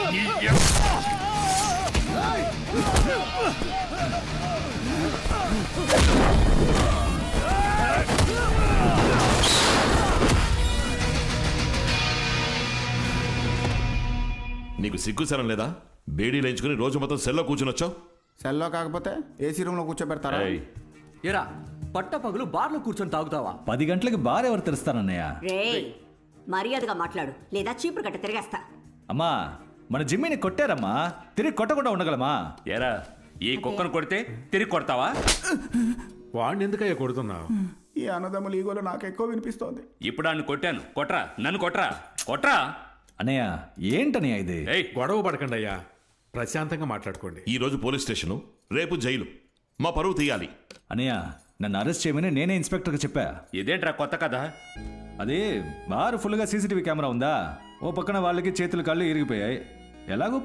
నీకు సిగ్గుసరం లేదా? బేడీ లేంచుకుని రోజు మొత్తం సెల్లో కూర్చునొచ్చావు. సెల్లో కాకపోతే ఏసీ రూమ్ లో కూర్చోబెడతారా? ఎరా పట్ట పగులు బార్లో కూర్చొని తాగుతావా? 10 గంటలకి బార్ ఎవరు తెరుస్తారన్నయ్య? మర్యాదగా మాట్లాడు, లేదా చీపురు కట్ట తిరిగేస్తా. అమ్మా, మన జిమ్మిని కొట్టారమ్మా, తిరిగి కొట్టకుండా ఉండగలమా? ఎరా ఈ కుక్కను కొడితే తిరిగి కొడతావా? వాడిని ఎందుకయ్యా కొడుతున్నావు? ఈ అన్నదమ్ముల ఈగోలో నాకు ఎక్కువ వినిపిస్తోంది. ఇప్పుడు ఆయన కొట్టాను, కొట్రా, నన్ను కొట్రా, కొట్రా. అన్నయ్య ఏంటన్నయ్య ఇది? గొడవ పడకండి అయ్యా, ప్రశాంతంగా మాట్లాడుకోండి. ఈ రోజు పోలీస్ స్టేషను, రేపు జైలు. మా పరువు తీయాలి. అన్నయ్య నన్ను అరెస్ట్ చేయమని నేనే ఇన్స్పెక్టర్కి చెప్పా. ఇదేంట్రా కొత్త కథ? అదే బార్ ఫుల్గా సీసీటీవీ కెమెరా ఉందా, ఓ పక్కన వాళ్ళకి చేతులు కాళ్ళు ఇరిగిపోయాయి. ఎలాగో